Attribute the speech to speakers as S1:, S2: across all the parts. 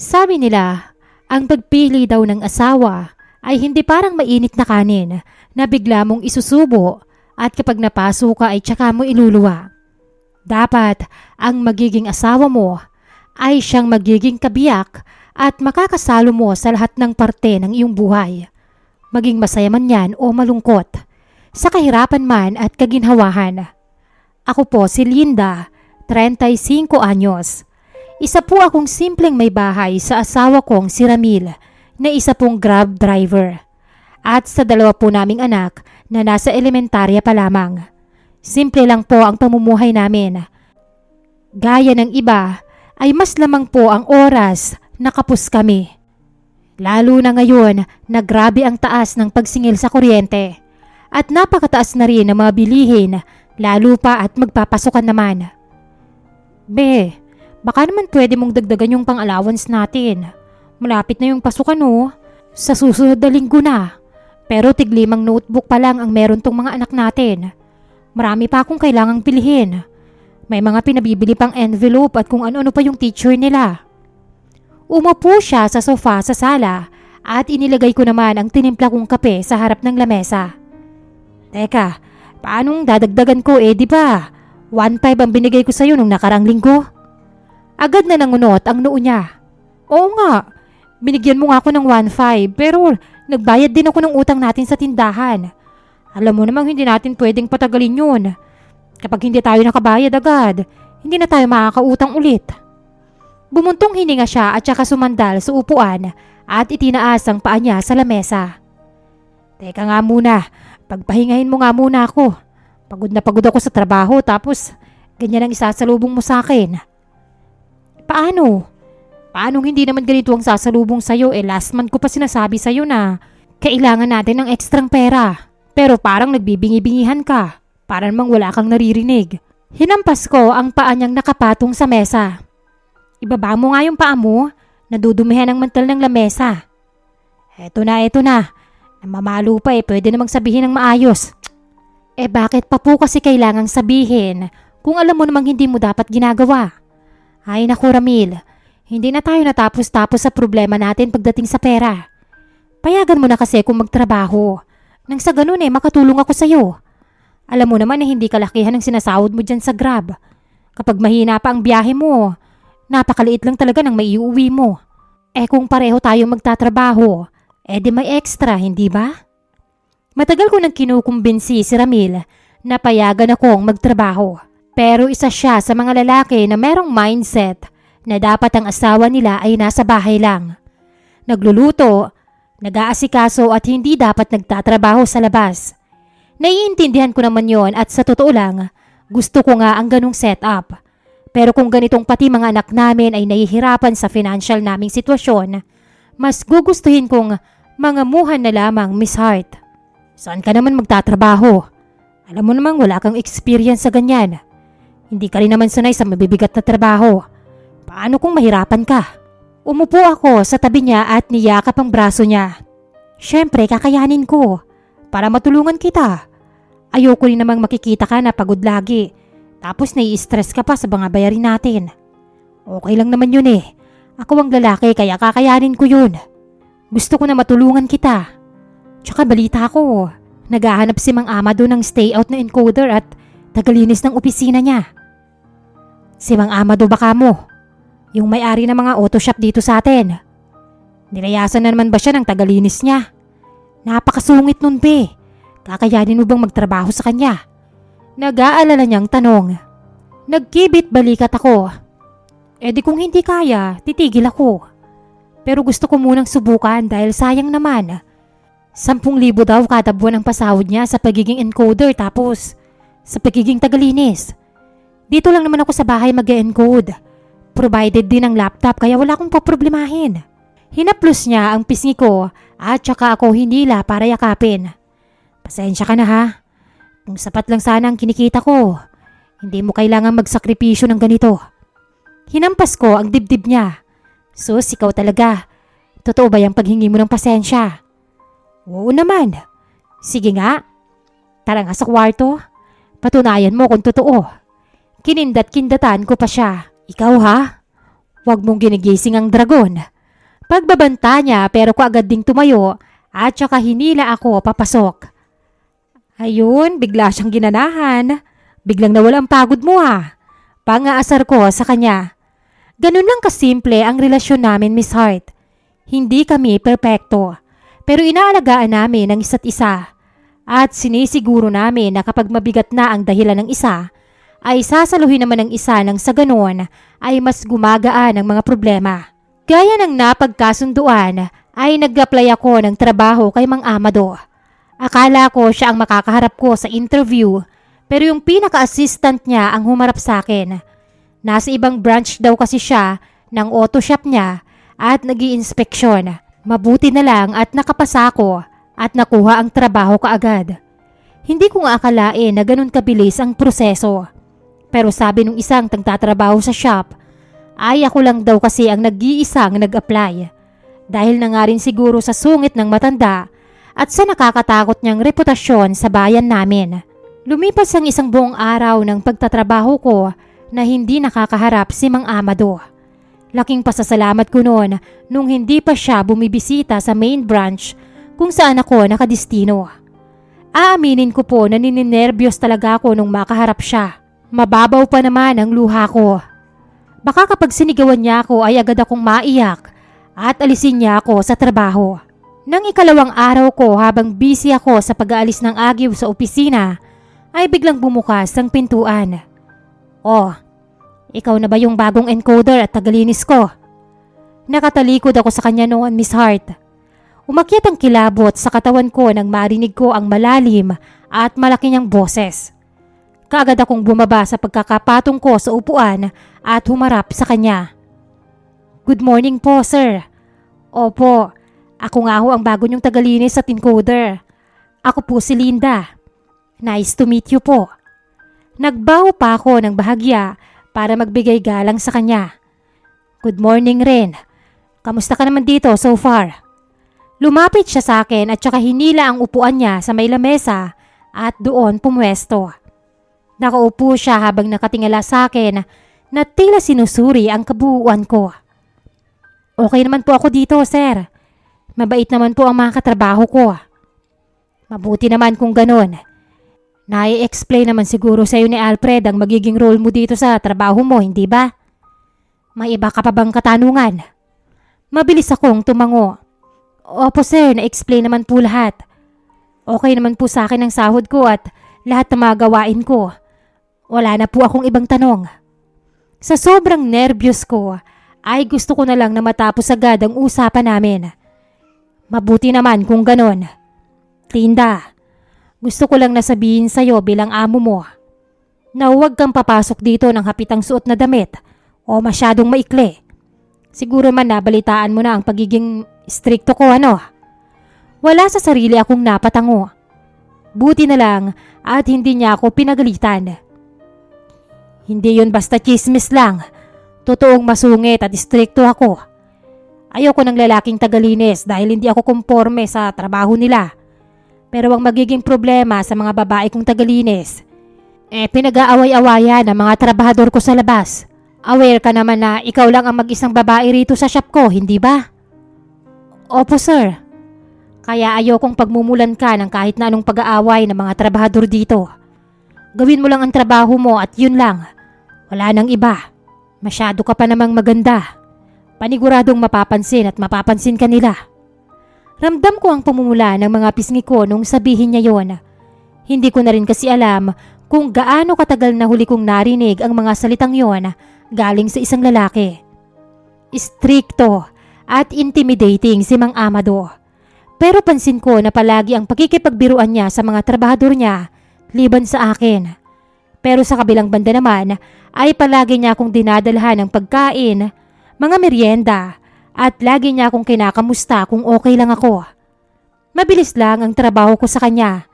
S1: Sabi nila, ang pagpili daw ng asawa ay hindi parang mainit na kanin na bigla mong isusubo at kapag napaso ka ay tsaka mo iluluwa. Dapat ang magiging asawa mo ay siyang magiging kabiyak at makakasalo mo sa lahat ng parte ng iyong buhay. Maging masaya man yan o malungkot, sa kahirapan man at kaginhawahan. Ako po si Linda, 35 anyos. Isa po akong simpleng may bahay sa asawa kong si Ramil na isa pong Grab driver. At sa dalawa po naming anak na nasa elementarya pa lamang. Simple lang po ang pamumuhay namin. Gaya ng iba ay mas lamang po ang oras na kapos kami. Lalo na ngayon na grabe ang taas ng pagsingil sa kuryente. At napakataas na rin ang mga bilihin lalo pa at magpapasukan naman. Be, baka naman pwede mong dagdagan yung pang-allowance natin. Malapit na yung pasukan oh. Sa susunod na linggo na. Pero tig-5 notebook pa lang ang meron tong mga anak natin. Marami pa akong kailangang bilhin. May mga pinabibili pang envelope at kung ano-ano pa yung teacher nila. Umupo siya sa sofa sa sala at inilagay ko naman ang tinimpla kong kape sa harap ng lamesa. Teka, paanong dadagdagan ko di ba? 1.5 ang binigay ko sa'yo nung nakarang linggo. Agad na nangunot ang noo niya. Oo nga, binigyan mo nga ako ng 1.5 pero nagbayad din ako ng utang natin sa tindahan. Alam mo namang hindi natin pwedeng patagalin yun. Kapag hindi tayo nakabayad agad, hindi na tayo makakautang ulit. Bumuntong hininga siya at saka sumandal sa upuan at itinaas ang paa niya sa lamesa. Teka nga muna, pagpahingahin mo nga muna ako. Pagod na pagod ako sa trabaho tapos ganyan ang isasalubong mo sa akin. Paano? Paanong hindi naman ganito ang sasalubong sa'yo last month ko pa sinasabi sa'yo na kailangan natin ng ekstrang pera. Pero parang nagbibingi-bingihan ka. Para namang wala kang naririnig. Hinampas ko ang paa niyang nakapatong sa mesa. Ibaba mo nga yung paa mo. Nadudumihan ang mantel ng lamesa. Eto na. Namamalo pa pwede namang sabihin ng maayos. Bakit pa po kasi kailangang sabihin kung alam mo namang hindi mo dapat ginagawa? Ay naku Ramil, hindi na tayo natapos-tapos sa problema natin pagdating sa pera. Payagan mo na kasi kung magtrabaho. Nang sa ganun makatulong ako sa'yo. Alam mo naman na hindi kalakihan ang sinasahod mo dyan sa Grab. Kapag mahina pa ang biyahe mo, napakaliit lang talaga ng maiuwi mo. Kung pareho tayo magtatrabaho, di may extra, hindi ba? Matagal ko nang kinukumbinsi si Ramil na payagan akong magtrabaho. Pero isa siya sa mga lalaki na merong mindset na dapat ang asawa nila ay nasa bahay lang. Nagluluto, nag-aasikaso at hindi dapat nagtatrabaho sa labas. Naiintindihan ko naman yon at sa totoo lang, gusto ko nga ang ganong setup. Pero kung ganitong pati mga anak namin ay nahihirapan sa financial naming sitwasyon, mas gugustuhin kong mangamuhan na lamang, Miss Hart. Saan ka naman magtatrabaho? Alam mo namang wala kang experience sa ganyan. Hindi ka rin naman sanay sa mabibigat na trabaho. Paano kung mahirapan ka? Umupo ako sa tabi niya at niyakap ang braso niya. Siyempre, kakayanin ko. Para matulungan kita. Ayoko rin namang makikita ka na pagod lagi. Tapos nai-stress ka pa sa mga bayarin natin. Okay lang naman yun Ako ang lalaki kaya kakayanin ko yun. Gusto ko na matulungan kita. Tsaka balita ko, naghahanap si Mang Amado ng stay out na encoder at tagalinis ng opisina niya. Si Mang Amado baka mo? Yung may-ari ng mga auto shop dito sa atin. Nilayasan na naman ba siya ng tagalinis niya? Napakasungit nun be. Kakayanin mo bang magtrabaho sa kanya? Nag-aalala niyang tanong. Nagkibit balikat ako. Di kung hindi kaya, titigil ako. Pero gusto ko munang subukan dahil sayang naman. 10,000 daw kada buwan ang pasahod niya sa pagiging encoder tapos sa pagiging tagalinis. Dito lang naman ako sa bahay mag-encode. Provided din ang laptop kaya wala akong poproblemahin. Hinaplos niya ang pisngi ko at saka ako hinila para yakapin. Pasensya ka na ha. Kung sapat lang sana ang kinikita ko, hindi mo kailangan magsakripisyo ng ganito. Hinampas ko ang dibdib niya. Sus, ikaw talaga. Totoo ba yung paghingi mo ng pasensya? Oo naman. Sige nga. Tara nga sa kwarto. Patunayan mo kung totoo. Kinindat-kindatan ko pa siya. Ikaw ha? Huwag mong ginigising ang dragon. Pagbabanta niya pero ko agad ding tumayo at saka hinila ako papasok. Ayun, bigla siyang ginanahan. Biglang nawala ang pagod mo ha. Pangaasar ko sa kanya. Ganun lang kasimple ang relasyon namin, Miss Hart. Hindi kami perpekto, pero inaalagaan namin ang isa't isa. At sinisiguro namin na kapag mabigat na ang dahilan ng isa, ay sasaluhin naman ng isa nang sa ganon ay mas gumagaan ang mga problema. Gaya ng napagkasunduan ay nag-apply ako ng trabaho kay Mang Amado. Akala ko siya ang makakaharap ko sa interview, pero yung pinaka-assistant niya ang humarap sa akin. Nasa ibang branch daw kasi siya ng auto shop niya at nag-i-inspeksyon. Mabuti na lang at nakapasa ako at nakuha ang trabaho kaagad. Hindi ko nga akalain na ganun kabilis ang proseso. Pero sabi nung isang tagtatrabaho sa shop, ay ako lang daw kasi ang nag-iisang nag-apply. Dahil na nga rin siguro sa sungit ng matanda at sa nakakatakot niyang reputasyon sa bayan namin. Lumipas ang isang buong araw ng pagtatrabaho ko na hindi nakakaharap si Mang Amado. Laking pasasalamat ko noon nung hindi pa siya bumibisita sa main branch kung saan ako nakadistino. Aaminin ko po na nininervyos talaga ako nung makaharap siya. Mababaw pa naman ang luha ko. Baka kapag sinigawan niya ako ay agad akong maiyak at alisin niya ako sa trabaho. Nang ikalawang araw ko habang busy ako sa pag-aalis ng agyo sa opisina, ay biglang bumukas ang pintuan. Oh, ikaw na ba yung bagong encoder at tagalinis ko? Nakatalikod ako sa kanya noon, Miss Hart. Umakyat ang kilabot sa katawan ko nang marinig ko ang malalim at malaki niyang boses. Kaagad akong bumaba sa pagkakapatong ko sa upuan at humarap sa kanya. Good morning po, sir. Opo, ako nga ho ang bago niyong tagalinis at encoder. Ako po si Linda. Nice to meet you po. Nagbaho pa ako ng bahagya para magbigay galang sa kanya. Good morning rin. Kamusta ka naman dito so far? Lumapit siya sa akin at saka hinila ang upuan niya sa may lamesa at doon pumwesto. Nakaupo siya habang nakatingala sa akin na tila sinusuri ang kabuuan ko. Okay naman po ako dito, sir. Mabait naman po ang mga katrabaho ko. Mabuti naman kung ganon. Nai-explain naman siguro sa iyo ni Alfred ang magiging role mo dito sa trabaho mo, hindi ba? May iba ka pa bang katanungan? Mabilis akong tumango. Opo sir, na-explain naman po lahat. Okay naman po sa akin ang sahod ko at lahat ng mga gawain ko. Wala na po akong ibang tanong. Sa sobrang nervyos ko, ay gusto ko na lang na matapos agad ang usapan namin. Mabuti naman kung ganon. Linda, gusto ko lang nasabihin sa'yo bilang amo mo na huwag kang papasok dito ng hapitang suot na damit o masyadong maikli. Siguro man nabalitaan mo na ang pagiging strikto ko, ano? Wala sa sarili akong napatango. Buti na lang at hindi niya ako pinagalitan. Hindi yun basta chismis lang. Totoong masungit at strikto ako. Ayoko ng lalaking tagalinis dahil hindi ako komporme sa trabaho nila. Pero ang magiging problema sa mga babae kong tagalinis, pinag-aaway-awayan ng mga trabahador ko sa labas. Aware ka naman na ikaw lang ang mag-isang babae rito sa shop ko, hindi ba? Opo sir. Kaya ayokong pagmumulan ka ng kahit na anong pag-aaway ng mga trabahador dito. Gawin mo lang ang trabaho mo at yun lang. Wala nang iba. Masyado ka pa namang maganda. Paniguradong mapapansin at mapapansin ka nila. Ramdam ko ang pumumula ng mga pisngi ko nung sabihin niya yon. Hindi ko na rin kasi alam kung gaano katagal na huli kong narinig ang mga salitang yon galing sa isang lalaki. Strikto at intimidating si Mang Amado. Pero pansin ko na palagi ang pakikipagbiruan niya sa mga trabahador niya liban sa akin. Pero sa kabilang banda naman ay palagi niya akong dinadalhan ng pagkain, mga merienda at lagi niya akong kinakamusta kung okay lang ako. Mabilis lang ang trabaho ko sa kanya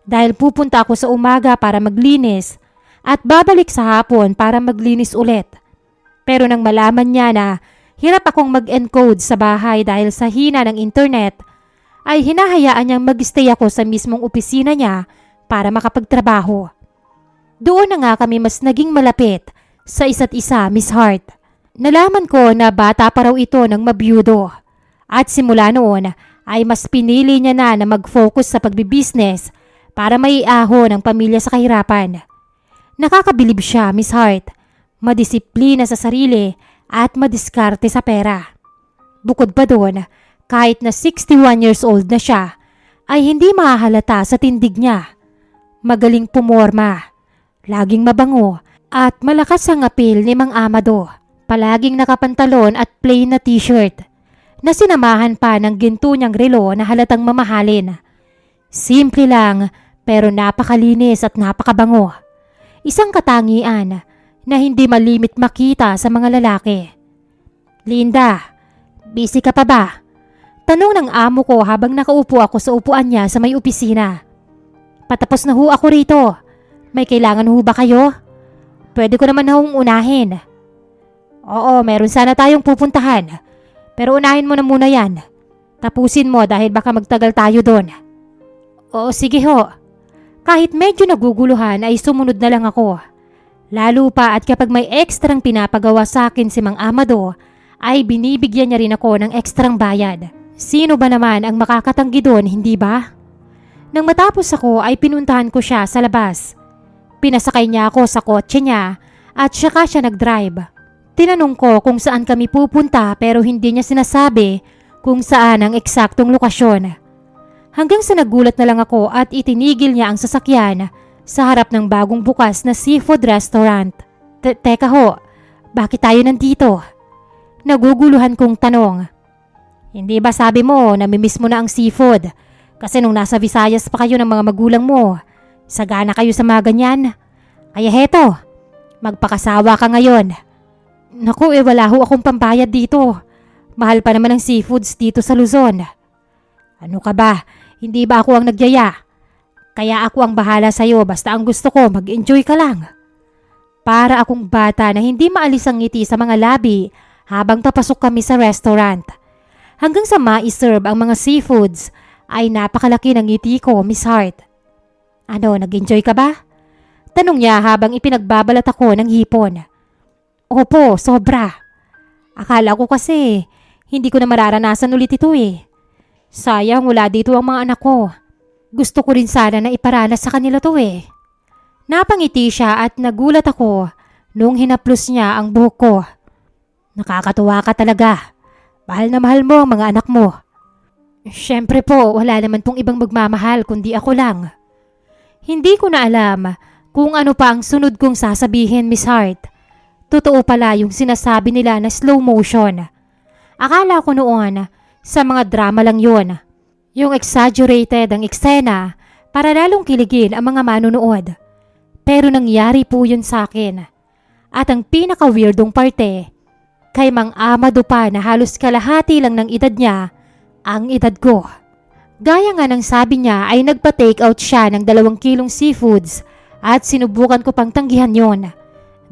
S1: dahil pupunta ako sa umaga para maglinis at babalik sa hapon para maglinis ulit. Pero nang malaman niya na hirap akong mag-encode sa bahay dahil sa hina ng internet, ay hinahayaan niyang mag-stay ako sa mismong opisina niya para makapagtrabaho. Doon na nga kami mas naging malapit sa isa't isa, Miss Hart. Nalaman ko na bata pa raw ito ng mabiyudo. At simula noon ay mas pinili niya na mag-focus sa pagbibusiness para maiahon ang pamilya sa kahirapan. Nakakabilib siya, Miss Hart. Madisiplina sa sarili at madiskarte sa pera. Bukod pa doon, kahit na 61 years old na siya, ay hindi mahahalata sa tindig niya. Magaling pumorma, laging mabango at malakas ang apil ni Mang Amado. Palaging nakapantalon at plain na t-shirt na sinamahan pa ng ginto niyang relo na halatang mamahalin. Simple lang pero napakalinis at napakabango. Isang katangian na hindi malimit makita sa mga lalaki. Linda, busy ka pa ba? Tanong ng amo ko habang nakaupo ako sa upuan niya sa may opisina. Patapos na ho ako rito. May kailangan ho ba kayo? Pwede ko naman hong unahin. Oo, meron sana tayong pupuntahan. Pero unahin mo na muna yan. Tapusin mo dahil baka magtagal tayo doon. Oo, sige ho. Kahit medyo naguguluhan ay sumunod na lang ako. Lalo pa at kapag may ekstrang pinapagawa sa akin si Mang Amado, ay binibigyan niya rin ako ng ekstrang bayad. Sino ba naman ang makakatanggi doon, hindi ba? Nang matapos ako ay pinuntahan ko siya sa labas. Pinasakay niya ako sa kotse niya at saka siya nag-drive. Tinanong ko kung saan kami pupunta pero hindi niya sinasabi kung saan ang eksaktong lokasyon. Hanggang sa nagulat na lang ako at itinigil niya ang sasakyan sa harap ng bagong bukas na seafood restaurant. Teka ho, bakit tayo nandito? Naguguluhan kong tanong. Hindi ba sabi mo namimiss mo na ang seafood? Kasi nung nasa Visayas pa kayo ng mga magulang mo, sagana kayo sa mga ganyan. Kaya heto, magpakasawa ka ngayon. Naku, wala ho akong pambayad dito. Mahal pa naman ang seafoods dito sa Luzon. Ano ka ba? Hindi ba ako ang nagyaya? Kaya ako ang bahala sa'yo basta ang gusto ko mag-enjoy ka lang. Para akong bata na hindi maalis ang ngiti sa mga labi habang papasok kami sa restaurant. Hanggang sa ma-serve ang mga seafoods ay napakalaki ng ngiti ko, Miss Hart. Ano, nag-enjoy ka ba? Tanong niya habang ipinagbabalat ako ng hipon. Opo, sobra. Akala ko kasi hindi ko na mararanasan ulit ito eh. Sayang wala dito ang mga anak ko. Gusto ko rin sana na iparanas sa kanila to eh. Napangiti siya at nagulat ako nung hinaplos niya ang buhok ko. Nakakatuwa ka talaga. Mahal na mahal mo ang mga anak mo. Siyempre po, wala naman pong ibang magmamahal kundi ako lang. Hindi ko na alam kung ano pa ang sunod kong sasabihin, Miss Hart. Totoo pala yung sinasabi nila na slow motion. Akala ko noon sa mga drama lang yun. Yung exaggerated ang eksena para lalong kiligin ang mga manunood. Pero nangyari po yun sa akin. At ang pinaka-weirdong parte, kay Mang Amado pa na halos kalahati lang ng edad niya, ang edad ko. Gaya nga ng sabi niya ay nagpa-take out siya ng 2 kilong seafoods at sinubukan ko pang tanggihan yon.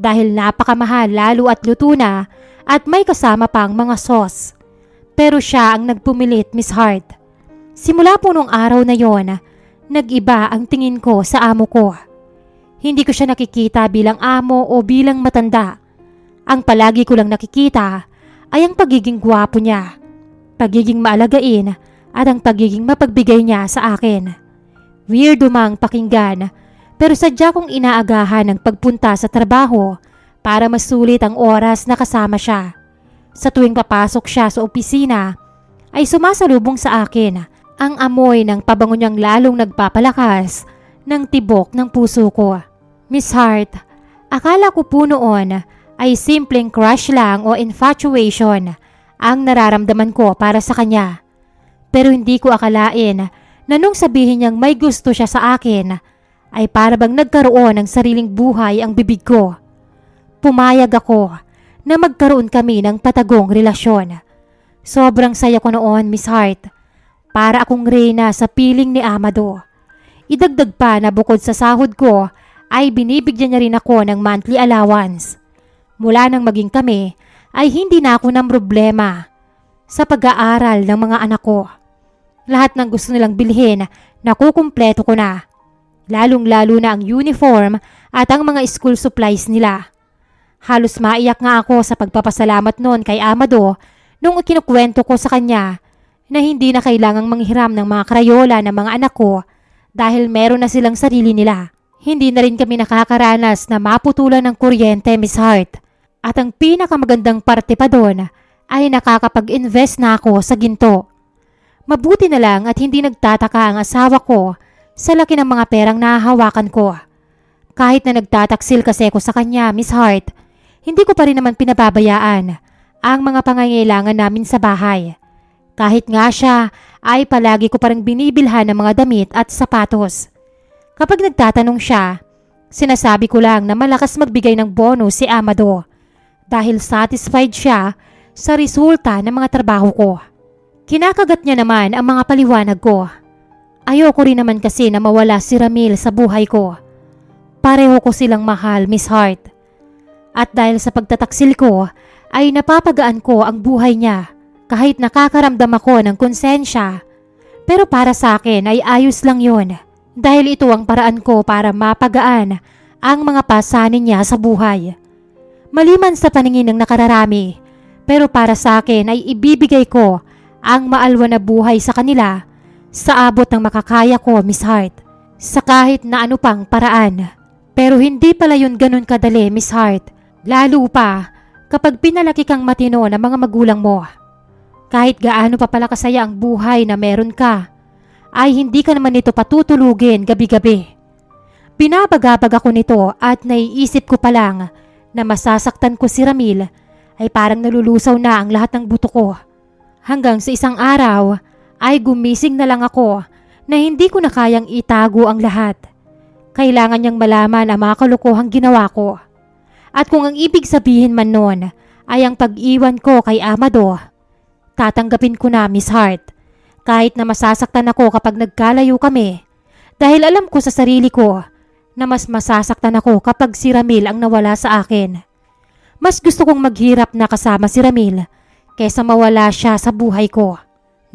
S1: Dahil napakamahal lalo at luto na at may kasama pang mga sauce. Pero siya ang nagpumilit, Miss Hart. Simula po nung araw na yon, nag-iba ang tingin ko sa amo ko. Hindi ko siya nakikita bilang amo o bilang matanda. Ang palagi ko lang nakikita ay ang pagiging gwapo niya, pagiging maalagain at ang pagiging mapagbigay niya sa akin. Weirdo mang pakinggan, pero sadya kong inaagahan ang pagpunta sa trabaho para masulit ang oras na kasama siya. Sa tuwing papasok siya sa opisina, ay sumasalubong sa akin ang amoy ng pabango niyang lalong nagpapalakas ng tibok ng puso ko. Miss Hart, akala ko po noon ay simpleng crush lang o infatuation ang nararamdaman ko para sa kanya. Pero hindi ko akalain na nung sabihin niyang may gusto siya sa akin, ay para bang nagkaroon ng sariling buhay ang bibig ko. Pumayag ako na magkaroon kami ng patagong relasyon. Sobrang saya ko noon, Miss Hart. Para akong reyna sa piling ni Amado. Idagdag pa na bukod sa sahod ko, ay binibigyan niya rin ako ng monthly allowance. Mula nang maging kami, ay hindi na ako ng problema sa pag-aaral ng mga anak ko. Lahat ng gusto nilang bilhin, nakukumpleto ko na. Lalong-lalo na ang uniform at ang mga school supplies nila. Halos maiyak nga ako sa pagpapasalamat noon kay Amado nung ikinukwento ko sa kanya na hindi na kailangang manghiram ng mga krayola ng mga anak ko dahil meron na silang sarili nila. Hindi na rin kami nakakaranas na maputulan ng kuryente, Miss Hart. At ang pinakamagandang parte pa doon ay nakakapag-invest na ako sa ginto. Mabuti na lang at hindi nagtataka ang asawa ko sa laki ng mga perang nahahawakan ko. Kahit na nagtataksil kasi ko sa kanya, Miss Hart, hindi ko pa rin naman pinababayaan ang mga pangangailangan namin sa bahay. Kahit nga siya ay palagi ko parang binibilhan ng mga damit at sapatos. Kapag nagtatanong siya, sinasabi ko lang na malakas magbigay ng bonus si Amado dahil satisfied siya sa resulta ng mga trabaho ko. Kinakagat niya naman ang mga paliwanag ko. Ayoko rin naman kasi na mawala si Ramil sa buhay ko. Pareho ko silang mahal, Miss Hart. At dahil sa pagtataksil ko, ay napapagaan ko ang buhay niya kahit nakakaramdam ako ng konsensya. Pero para sa akin ay ayos lang yun. Dahil ito ang paraan ko para mapagaan ang mga pasanin niya sa buhay. Maliman sa paningin ng nakararami, pero para sa akin ay ibibigay ko ang maalwa na buhay sa kanila sa abot ng makakaya ko, Miss Hart, sa kahit na ano pang paraan. Pero hindi pala yun ganun kadali, Miss Hart, lalo pa kapag pinalaki kang matino ng mga magulang mo. Kahit gaano pa pala kasaya ang buhay na meron ka, ay hindi ka naman nito patutulugin gabi-gabi. Binabagabag ako nito at naiisip ko pa lang na masasaktan ko si Ramil ay parang nalulusaw na ang lahat ng buto ko. Hanggang sa isang araw ay gumising na lang ako na hindi ko na kayang itago ang lahat. Kailangan niyang malaman ang mga kalokohang ginawa ko. At kung ang ibig sabihin man noon ay ang pag-iwan ko kay Amado, tatanggapin ko na, Miss Hart. Kahit na masasaktan ako kapag nagkalayo kami, dahil alam ko sa sarili ko na mas masasaktan ako kapag si Ramil ang nawala sa akin. Mas gusto kong maghirap na kasama si Ramil kaysa mawala siya sa buhay ko.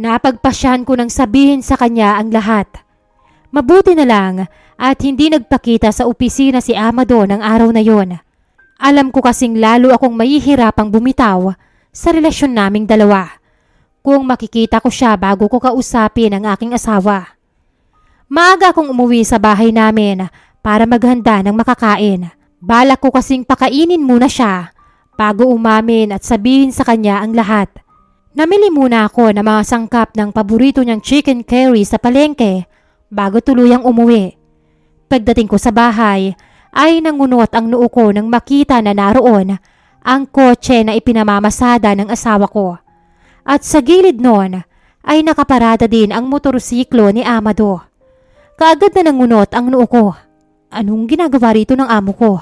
S1: Napagpasyahan ko nang sabihin sa kanya ang lahat. Mabuti na lang at hindi nagpakita sa opisina si Amado ng araw na yon. Alam ko kasing lalo akong mahihirapang bumitaw sa relasyon naming dalawa kung makikita ko siya bago ko kausapin ang aking asawa. Maaga akong umuwi sa bahay namin para maghanda ng makakain. Balak ko kasing pakainin muna siya bago umamin at sabihin sa kanya ang lahat. Namili muna ako ng mga sangkap ng paborito niyang chicken curry sa palengke bago tuluyang umuwi. Pagdating ko sa bahay ay nangunot ang noo ko nang makita na naroon ang kotse na ipinamamasada ng asawa ko. At sa gilid noon ay nakaparada din ang motorsiklo ni Amado. Kaagad na nangunot ang noo ko. Anong ginagawa rito ng amo ko?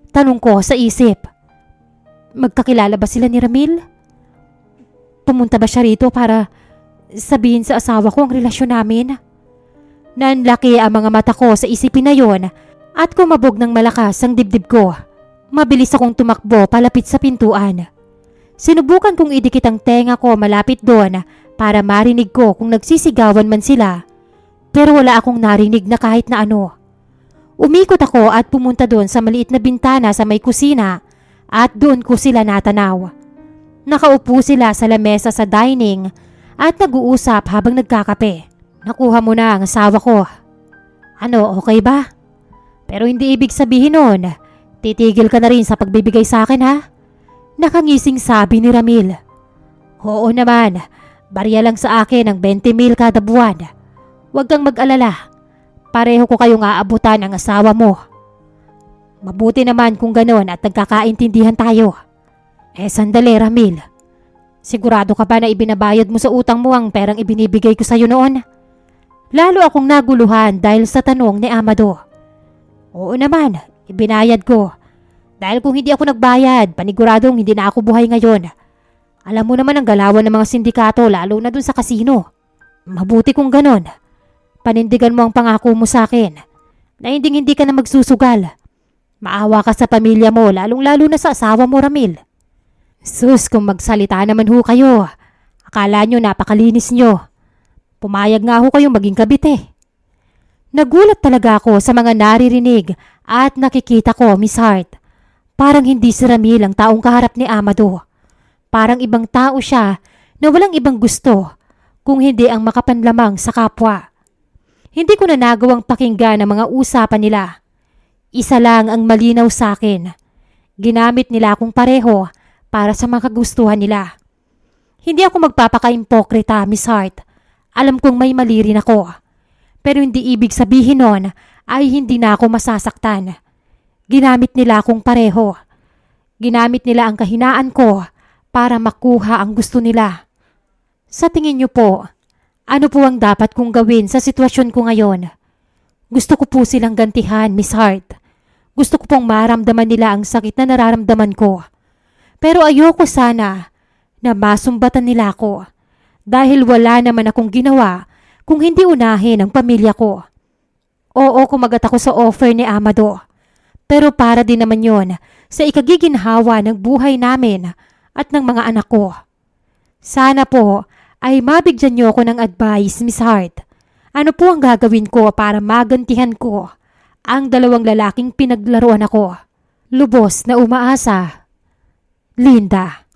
S1: Tanong ko sa isip. Magkakilala ba sila ni Ramil? Pumunta ba siya rito para sabihin sa asawa ko ang relasyon namin? Nanlaki ang mga mata ko sa isipin na yon at kumabog ng malakas ang dibdib ko. Mabilis akong tumakbo palapit sa pintuan. Sinubukan kong idikit ang tenga ko malapit doon para marinig ko kung nagsisigawan man sila. Pero wala akong narinig na kahit na ano. Umikot ako at pumunta doon sa maliit na bintana sa may kusina at doon ko sila natanaw. Nakaupo sila sa lamesa sa dining at nag-uusap habang nagkakape. Nakuha mo na ang asawa ko. Ano, okay ba? Pero hindi ibig sabihin nun, titigil ka na rin sa pagbibigay sa akin, ha? Nakangising sabi ni Ramil. Oo naman, barya lang sa akin ang 20 mil kada buwan. Huwag kang mag-alala, pareho ko kayong aabutan ang asawa mo. Mabuti naman kung ganon at nagkakaintindihan tayo. Sandali Ramil, sigurado ka ba na ibinabayad mo sa utang mo ang perang ibinibigay ko sa'yo noon? Lalo akong naguluhan dahil sa tanong ni Amado. Oo naman, ibinayad ko. Dahil kung hindi ako nagbayad, paniguradong hindi na ako buhay ngayon. Alam mo naman ang galawan ng mga sindikato lalo na dun sa kasino. Mabuti kung ganon. Panindigan mo ang pangako mo sa akin na hindi ka na magsusugal. Maawa ka sa pamilya mo lalong-lalo na sa asawa mo Ramil. Sus, kung magsalita naman ho kayo. Akala nyo napakalinis nyo. Pumayag nga ho kayong maging kabit eh. Nagulat talaga ako sa mga naririnig at nakikita ko, Miss Hart. Parang hindi si Ramil ang taong kaharap ni Amado. Parang ibang tao siya na walang ibang gusto, kung hindi ang makapanlamang sa kapwa. Hindi ko na nagawang pakinggan ang mga usapan nila. Isa lang ang malinaw sa akin. Ginamit nila akong pareho para sa mga kagustuhan nila. Hindi ako magpapaka-impokrita, Miss Hart. Alam kong may mali rin ako. Pero hindi ibig sabihin nun ay hindi na ako masasaktan. Ginamit nila akong pareho. Ginamit nila ang kahinaan ko para makuha ang gusto nila. Sa tingin niyo po, ano po ang dapat kong gawin sa sitwasyon ko ngayon? Gusto ko po silang gantihan, Miss Hart. Gusto ko pong maramdaman nila ang sakit na nararamdaman ko. Pero ayoko sana na masumbatan nila ako dahil wala naman akong ginawa kung hindi unahin ang pamilya ko. Oo, kumagat ako sa offer ni Amado. Pero para din naman yon sa ikagiginhawa ng buhay namin at ng mga anak ko. Sana po ay mabigyan niyo ako ng advice, Miss Hart. Ano po ang gagawin ko para magantihan ko ang dalawang lalaking pinaglaruan ako? Lubos na umaasa, Linda.